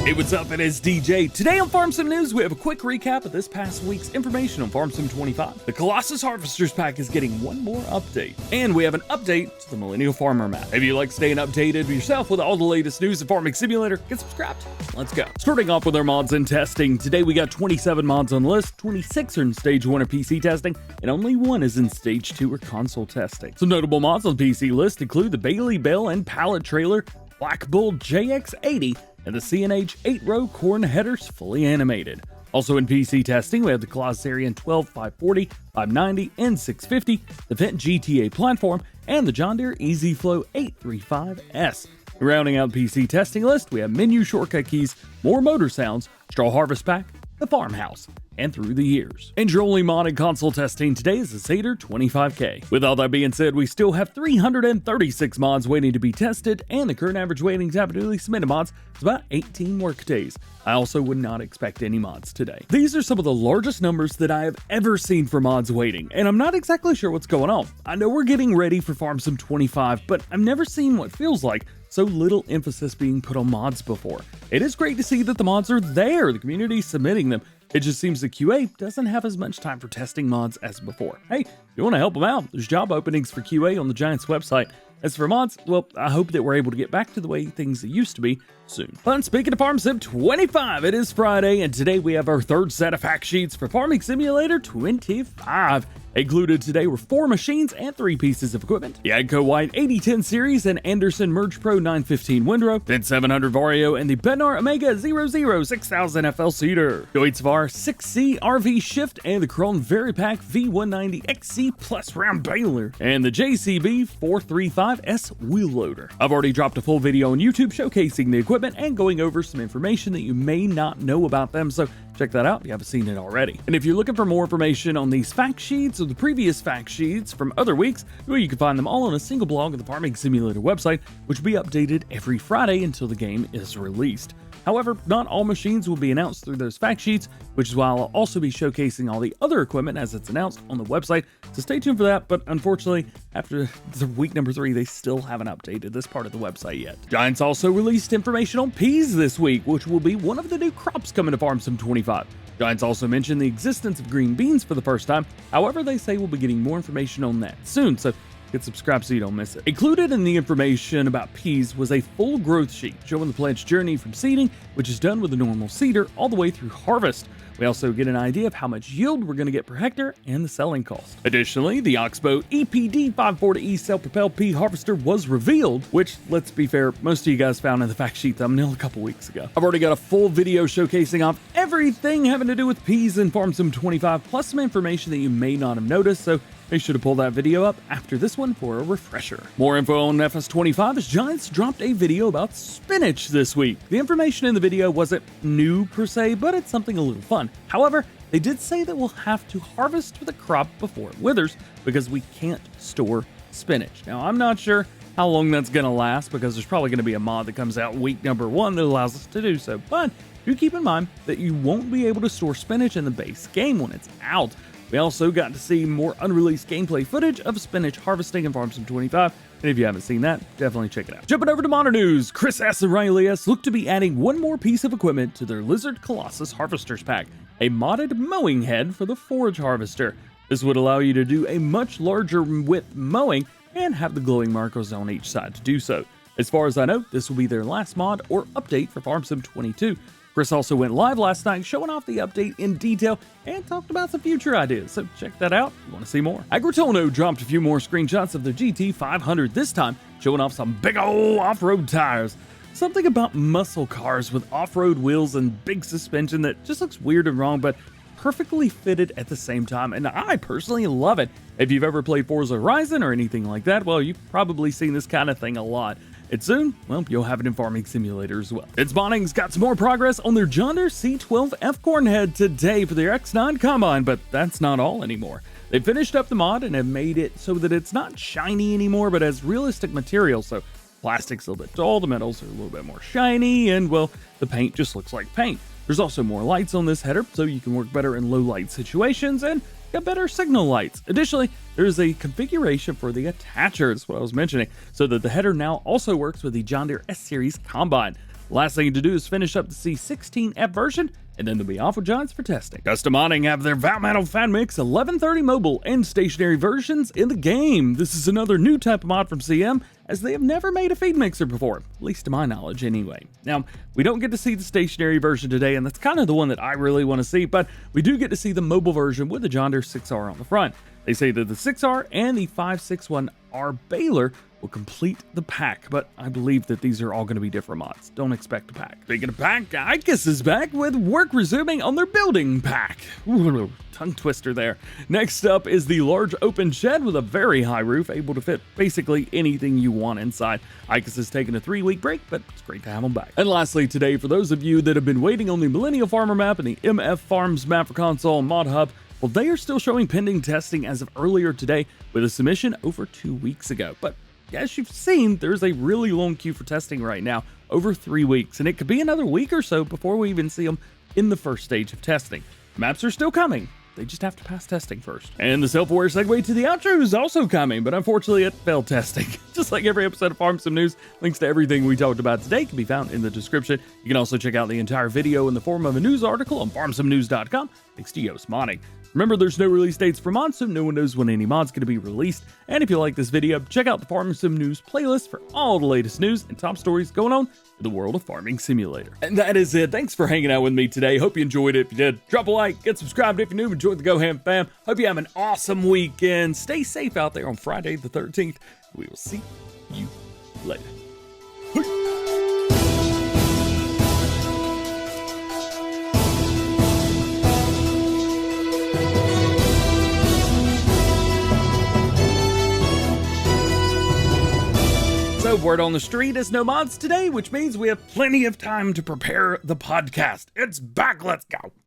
Hey, what's up? It is DJ. Today on Farm Sim News, we have a quick recap of this past week's information on Farm Sim 25. The Colossus Harvesters Pack is getting one more update, and we have an update to the Millennial Farmer map. If you like staying updated yourself with all the latest news in Farming Simulator, get subscribed. Let's go. Starting off with our mods and testing. Today we got 27 mods on the list, 26 are in Stage 1 or PC testing, and only one is in Stage 2 or console testing. Some notable mods on the PC list include the Bailey Bell and Pallet Trailer, Black Bull JX80, and the CNH 8-row corn headers fully animated. Also in PC testing, we have the Colossus Arian 12, 540, 590, and 650, the Fendt GTA platform, and the John Deere EasyFlow 835S. Rounding out the PC testing list, we have menu shortcut keys, more motor sounds, straw harvest pack, the farmhouse, and through the years. And your only mod in console testing today is the Sater 25K. With all that being said, we still have 336 mods waiting to be tested, and the current average waiting time for newly submitted mods is about 18 work days. I also would not expect any mods today. These are some of the largest numbers that I have ever seen for mods waiting, and I'm not exactly sure what's going on. I know we're getting ready for Farm Sim 25, but I've never seen what feels like so little emphasis being put on mods before. It is great to see that the mods are there, the community is submitting them. It just seems the QA doesn't have as much time for testing mods as before. Hey, if you want to help them out, there's job openings for QA on the Giants website. As for mods, well, I hope that we're able to get back to the way things used to be soon. But speaking of Farm Sim 25, it is Friday, and today we have our third set of fact sheets for Farming Simulator 25. Included today were 4 machines and 3 pieces of equipment: the AGCO White 8010 series and Anderson Merge Pro 915 windrow, Fendt 700 Vario, and the Bednar Omega 00 6000 FL seeder, Deutz-Var 6C RV shift, and the Kron Varipack V190 XC Plus round baler, and the JCB 435S wheel loader. I've already dropped a full video on YouTube showcasing the equipment and going over some information that you may not know about them, so check that out if you haven't seen it already. And if you're looking for more information on these fact sheets or the previous fact sheets from other weeks, well, you can find them all on a single blog on the Farming Simulator website, which will be updated every Friday until the game is released. However, not all machines will be announced through those fact sheets, which is why I'll also be showcasing all the other equipment as it's announced on the website, so stay tuned for that. But unfortunately, after the week number 3, they still haven't updated this part of the website yet. Giants also released information on peas this week, which will be one of the new crops coming to Farm Sim 25. Giants also mentioned the existence of green beans for the first time. However, they say we'll be getting more information on that soon, so get subscribed so you don't miss it. Included in the information about peas was a full growth sheet showing the plant's journey from seeding, which is done with a normal seeder, all the way through harvest. We also get an idea of how much yield we're going to get per hectare and the selling cost. Additionally, the Oxbow EPD 540E self-propelled pea harvester was revealed, which, let's be fair, most of you guys found in the fact sheet thumbnail a couple weeks ago. I've already got a full video showcasing off everything having to do with peas in Farm Sim 25, plus some information that you may not have noticed, so make sure to pull that video up after this one for a refresher. More info on FS25 as Giants dropped a video about spinach this week. The information in the video wasn't new per se, but it's something a little fun. However, they did say that we'll have to harvest the crop before it withers because we can't store spinach. Now, I'm not sure how long that's going to last because there's probably going to be a mod that comes out week number 1 that allows us to do so, but do keep in mind that you won't be able to store spinach in the base game when it's out. We also got to see more unreleased gameplay footage of spinach harvesting in Farm Sim 25, and if you haven't seen that, definitely check it out. Jumping over to modern news, Chris S. and Riley S. look to be adding one more piece of equipment to their Lizard Colossus Harvesters Pack, a modded mowing head for the forage harvester. This would allow you to do a much larger width mowing and have the glowing markers on each side to do so. As far as I know, this will be their last mod or update for Farm Sim 22. Chris also went live last night showing off the update in detail and talked about some future ideas, so check that out if you want to see more. Agritono dropped a few more screenshots of their GT500, this time showing off some big ol' off-road tires. Something about muscle cars with off-road wheels and big suspension that just looks weird and wrong, but perfectly fitted at the same time, and I personally love it. If you've ever played Forza Horizon or anything like that, well, you've probably seen this kind of thing a lot. And soon, well, you'll have it in Farming Simulator as well. It's Bonning's got some more progress on their John Deere C12F corn head today for their X9 combine, but that's not all anymore. They finished up the mod and have made it so that it's not shiny anymore, but has realistic material, so plastic's a little bit dull, the metals are a little bit more shiny, and, well, the paint just looks like paint. There's also more lights on this header, so you can work better in low light situations, and got better signal lights. Additionally, there's a configuration for the attacher, that's what I was mentioning, so that the header now also works with the John Deere S-Series Combine. Last thing to do is finish up the C16F version, and then they'll be off with Giants for testing. Custom Mining have their Valmetal Fatmix 1130 mobile and stationary versions in the game. This is another new type of mod from CM, as they have never made a feed mixer before, at least to my knowledge anyway. Now, we don't get to see the stationary version today, and that's kind of the one that I really want to see, but we do get to see the mobile version with the John Deere 6R on the front. They say that the 6R and the 561R baler will complete the pack, but I believe that these are all going to be different mods. Don't expect a pack. Speaking of pack, ICUS is back with work resuming on their building pack. Ooh, tongue twister there. Next up is the large open shed with a very high roof, able to fit basically anything you want inside. ICUS has taken a 3-week break, but it's great to have them back. And lastly today, for those of you that have been waiting on the Millennial Farmer map and the MF Farms map for console and mod hub, well, they are still showing pending testing as of earlier today with a submission over 2 weeks ago. But as you've seen, there's a really long queue for testing right now, over 3 weeks, and it could be another week or so before we even see them in the first stage of testing. Maps are still coming. They just have to pass testing first. And the self-aware segue to the outro is also coming, but unfortunately it failed testing. Just like every episode of Farm Sim News, links to everything we talked about today can be found in the description. You can also check out the entire video in the form of a news article on farmsimnews.com, thanks to Yoast Modding. Remember, there's no release dates for mods, so no one knows when any mod's going to be released. And if you like this video, check out the Farm Sim News playlist for all the latest news and top stories going on in the world of Farming Simulator. And that is it. Thanks for hanging out with me today. Hope you enjoyed it. If you did, drop a like, get subscribed if you're new, enjoy the GoHam fam. Hope you have an awesome weekend. Stay safe out there on Friday the 13th. We will see you later. So, word on the street is no mods today, which means we have plenty of time to prepare the podcast. It's back. Let's go.